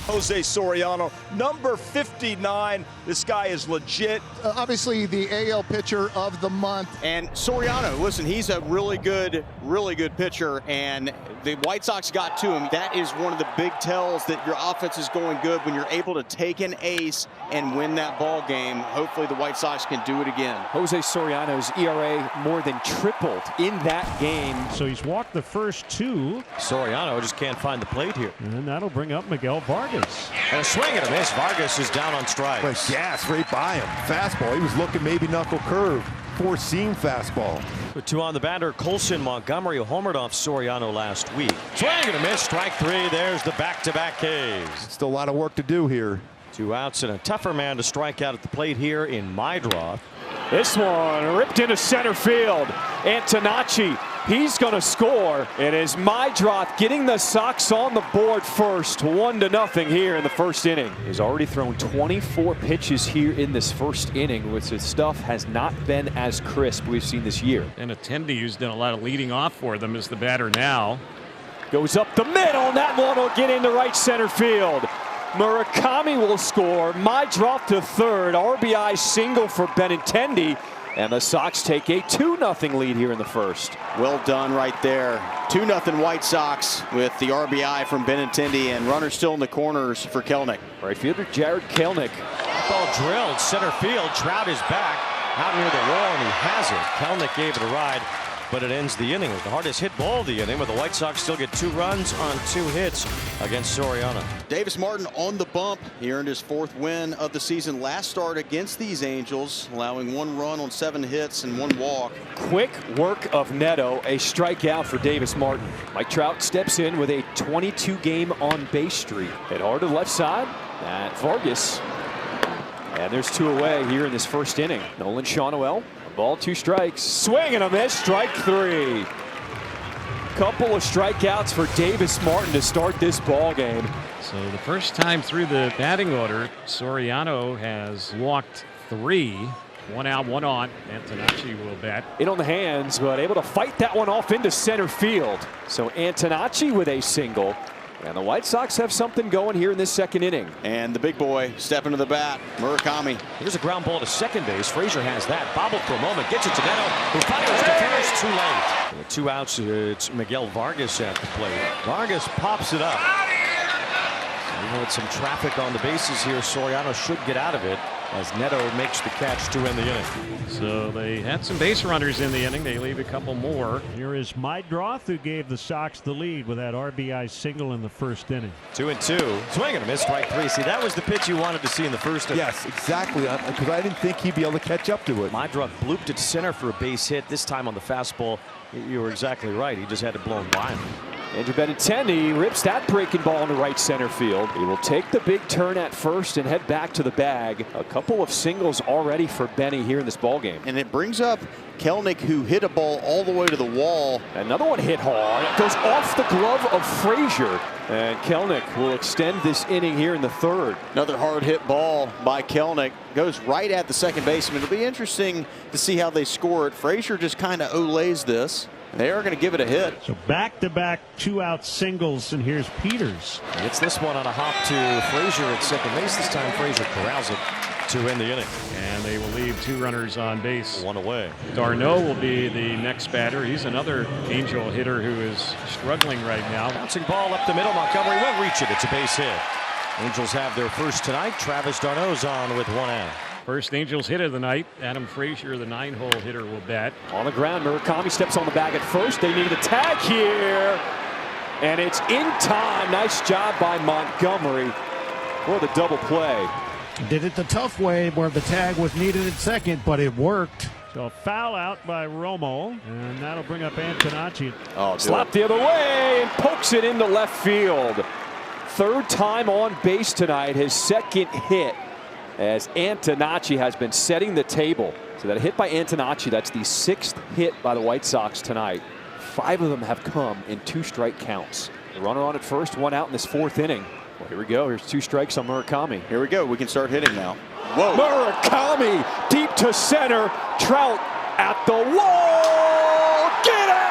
Jose Soriano, number 59. This guy is legit. Obviously the AL pitcher of the month. And Soriano, listen, he's a really good pitcher, and the White Sox got to him. That is one of the big tells that your offense is going good, when you're able to take an ace and win that ball game. Hopefully the White Sox can do it again. Jose Soriano's ERA more than tripled in that game. So he's walked the first two. Soriano just can't find the plate here. And that'll bring up Miguel Vargas. And a swing and a miss. Vargas is down on strikes. But gas right by him. Fastball. He was looking maybe knuckle curve. Four-seam fastball. With two on the batter, Colson Montgomery homered off Soriano last week. Swing and a miss. Strike three. There's the back-to-back Ks. Still a lot of work to do here. 2 outs and a tougher man to strike out at the plate here in Meidroth. This one ripped into center field. Antonacci, he's going to score. It is Meidroth getting the Sox on the board first. 1-0 here in the first inning. He's already thrown 24 pitches here in this first inning, which his stuff has not been as crisp we've seen this year. Benintendi, who's done a lot of leading off for them, is the batter now. Goes up the middle, and that one will get into right center field. Murakami will score. Meidroth to third. RBI single for Benintendi. And the Sox take a 2-0 lead here in the first. Well done right there. 2-0 White Sox with the RBI from Benintendi, and runners still in the corners for Kelenic. Right fielder Jared Kelenic. Ball drilled center field. Trout is back out near the wall, and he has it. Kelenic gave it a ride, but it ends the inning. It was the hardest hit ball of the inning, but the White Sox still get 2 runs on 2 hits against Soriano. Davis Martin on the bump. He earned his 4th win of the season last start against these Angels, allowing 1 run on 7 hits and 1 walk. Quick work of Neto, a strikeout for Davis Martin. Mike Trout steps in with a 22-game on-base streak. Hit hard to the left side. At Vargas. And there's 2 away here in this first inning. Nolan Shawnoel. Ball, 2 strikes. Swing and a miss. Strike 3. Couple of strikeouts for Davis Martin to start this ball game. So the first time through the batting order, Soriano has walked 3. 1 out, 1 on. Antonacci will bat. In on the hands, but able to fight that one off into center field. So Antonacci with a single. And the White Sox have something going here in this second inning. And the big boy stepping to the bat, Murakami. Here's a ground ball to second base. Frazier has that. Bobbled for a moment. Gets it to Neto, who fires to first. Too late. And with 2 outs, it's Miguel Vargas at the plate. Vargas pops it up. Even with some traffic on the bases here, Soriano should get out of it as Neto makes the catch to end the inning. So they had some base runners in the inning. They leave a couple more. Here is Meidroth, who gave the Sox the lead with that RBI single in the first inning. 2-2. Swing and a miss. Strike 3. See, that was the pitch you wanted to see in the first inning. Yes, exactly. Because I didn't think he'd be able to catch up to it. Meidroth blooped it to center for a base hit. This time on the fastball. You were exactly right. He just had it blown by him. Andrew Benintendi rips that breaking ball into right center field. He will take the big turn at first and head back to the bag. A couple of singles already for Benny here in this ball game. And it brings up Kelenic, who hit a ball all the way to the wall. Another one hit hard. It goes off the glove of Frazier. And Kelenic will extend this inning here in the third. Another hard hit ball by Kelenic. Goes right at the second baseman. It'll be interesting to see how they score it. Frazier just kind of olays this. They are going to give it a hit. So back-to-back 2-out singles, and here's Peters. Gets this one on a hop to Frazier at second base. This time Frazier corrals it to end the inning. And they will leave 2 runners on base. 1 away. Darno will be the next batter. He's another Angel hitter who is struggling right now. Bouncing ball up the middle. Montgomery won't reach it. It's a base hit. Angels have their first tonight. Travis d'Arnaud's on with 1 out. First Angels hit of the night. Adam Frazier, the 9-hole hitter, will bat. On the ground, Murakami steps on the bag at first. They need a tag here. And it's in time. Nice job by Montgomery for the double play. Did it the tough way where the tag was needed at second, but it worked. So a foul out by Romo, and that'll bring up Antonacci. Oh, slap the other way and pokes it into left field. Third time on base tonight, his second hit, as Antonacci has been setting the table. So that hit by Antonacci, that's the 6th hit by the White Sox tonight. 5 of them have come in 2 strike counts. The runner on at first, 1 out in this 4th inning. Well, here we go. Here's 2 strikes on Murakami. Here we go. We can start hitting now. Whoa. Murakami deep to center. Trout at the wall. Get out!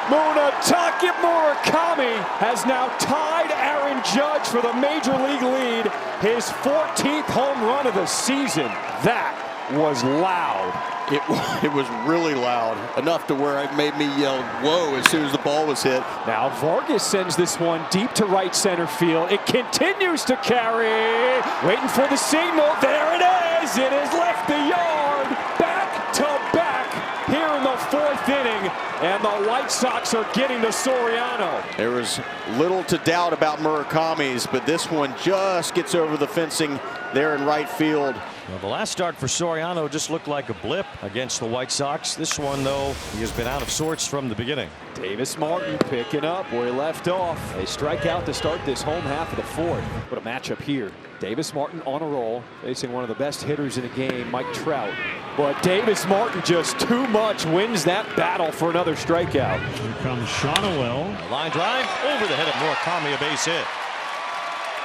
Munetaka Murakami has now tied Aaron Aaron Judge for the Major League lead, his 14th home run of the season. That was loud. It was really loud, enough to where it made me yell, whoa, as soon as the ball was hit. Now Vargas sends this one deep to right center field. It continues to carry. Waiting for the signal. There it is. It has left the yard. Back to back here in the 4th inning. And the White Sox are getting to Soriano. There was little to doubt about Murakami's, but this one just gets over the fencing there in right field. Well, the last start for Soriano just looked like a blip against the White Sox. This one, though, he has been out of sorts from the beginning. Davis Martin picking up where he left off. A strikeout to start this home half of the 4th. What a matchup here. Davis Martin on a roll, facing one of the best hitters in the game, Mike Trout. But Davis Martin just too much, wins that battle for another strikeout. Here comes Shonowell. Line drive over the head of Murakami, a base hit.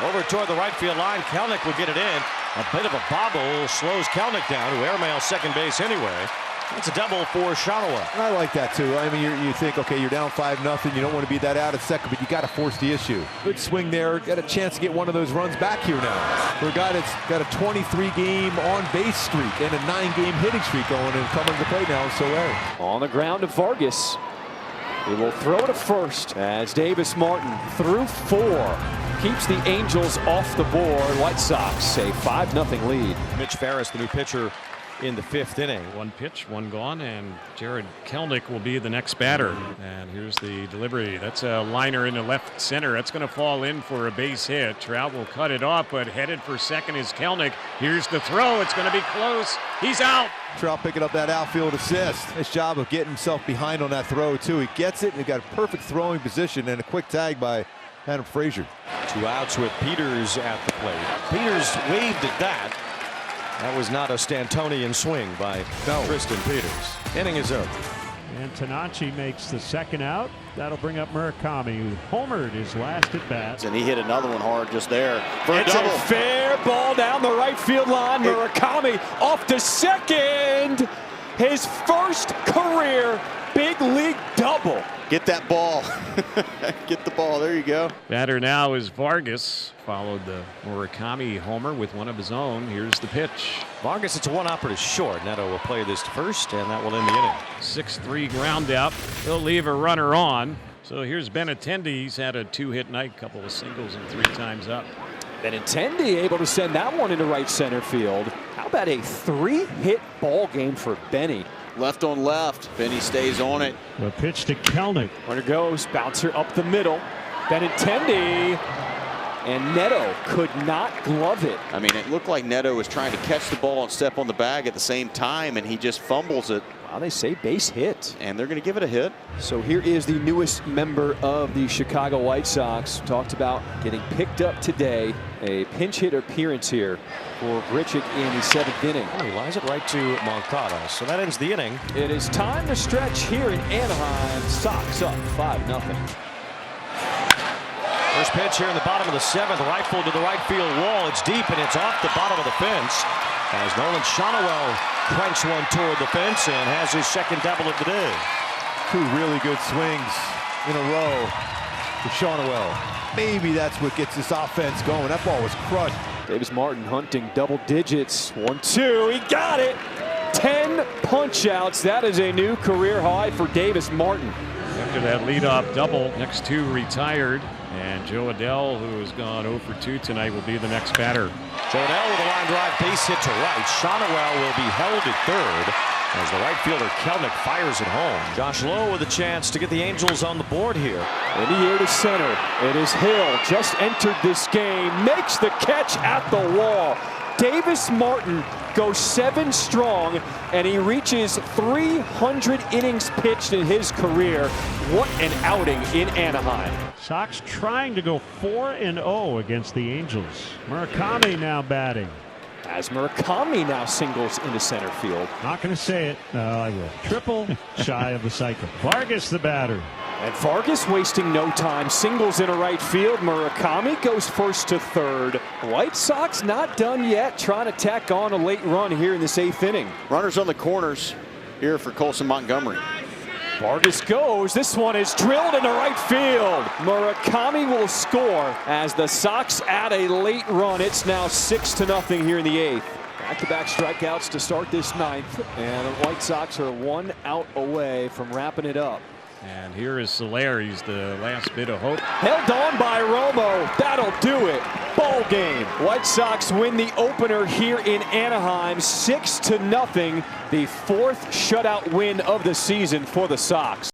Over toward the right field line, Kelenic will get it in. A bit of a bobble slows Kelenic down, who airmails second base anyway. It's a double for Shonowell. I like that too. I mean, you think, okay, you're down 5-0. You don't want to be that out at second, but you got to force the issue. Good swing there. Got a chance to get one of those runs back here now. For a guy that's got a 23-game on-base streak and a 9-game hitting streak going and coming to play now. So on the ground to Vargas. He will throw to first as Davis Martin through 4 keeps the Angels off the board. White Sox a 5-0 lead. Mitch Ferris, the new pitcher, in the 5th inning. One pitch, one gone, and Jared Kelenic will be the next batter. And here's the delivery. That's a liner into left center. That's going to fall in for a base hit. Trout will cut it off, but headed for second is Kelenic. Here's the throw. It's going to be close. He's out. Trout picking up that outfield assist. Nice job of getting himself behind on that throw too. He gets it and he got a perfect throwing position and a quick tag by Adam Frazier. 2 outs with Peters at the plate. Peters waved at that. That was not a Stantonian swing by Tristan Peters. Inning is over. Antonacci makes the 2nd out. That'll bring up Murakami, who homered his last at bat. And he hit another one hard just there for a double. A fair ball down the right field line. Murakami off to second. His first career big league double. Get that ball. Get the ball. There you go. Batter now is Vargas. Followed the Murakami homer with one of his own. Here's the pitch. Vargas, it's a 1 out but is short. Neto will play this to first, and that will end the inning. 6-3 ground out. He'll leave a runner on. So here's Benintendi. He's had a 2-hit night, couple of singles and 3 times up. Benintendi able to send that one into right center field. How about a 3-hit ball game for Benny? Left on left. Benny stays on it. The pitch to Kelenic. Runner goes, bouncer up the middle. Benintendi. And Neto could not glove it. I mean, it looked like Neto was trying to catch the ball and step on the bag at the same time, and he just fumbles it. Wow, they say base hit. And they're going to give it a hit. So here is the newest member of the Chicago White Sox. Talked about getting picked up today. A pinch hit appearance here for Grichuk in the 7th inning. Oh, he lines it right to Moncada. So that ends the inning. It is time to stretch here in Anaheim. Sox up 5-0. First pitch here in the bottom of the 7th, rifled to the right field wall. It's deep and it's off the bottom of the fence as Nolan Shonowell cranks one toward the fence and has his 2nd double of the day. 2 really good swings in a row for Shonowell. Maybe that's what gets this offense going. That ball was crushed. Davis Martin hunting double digits. 1-2. He got it. 10 punch outs. That is a new career high for Davis Martin. After that leadoff double, next 2 retired. And Joe Adell, who has gone 0 for 2 tonight, will be the next batter. Joe Adell with a line drive, base hit to right. Shonowell will be held at third as the right fielder Kelenic fires it home. Josh Lowe with a chance to get the Angels on the board here. In the air to center. It is Hill. Just entered this game. Makes the catch at the wall. Davis Martin goes 7 strong, and he reaches 300 innings pitched in his career. What an outing in Anaheim. Sox trying to go 4-0 against the Angels. Murakami now batting. As Murakami now singles into center field. Not going to say it. No, I will. Triple shy of the cycle. Vargas the batter. And Vargas wasting no time. Singles into right field. Murakami goes first to third. White Sox not done yet. Trying to tack on a late run here in this 8th inning. Runners on the corners here for Colson Montgomery. Vargas goes. This one is drilled into right field. Murakami will score as the Sox add a late run. It's now 6-0 here in the 8th. Back-to-back strikeouts to start this 9th, and the White Sox are 1 out away from wrapping it up. And here is Soler. He's the last bit of hope. Held on by Romo. That'll do it. Ball game. White Sox win the opener here in Anaheim, 6-0. The 4th shutout win of the season for the Sox.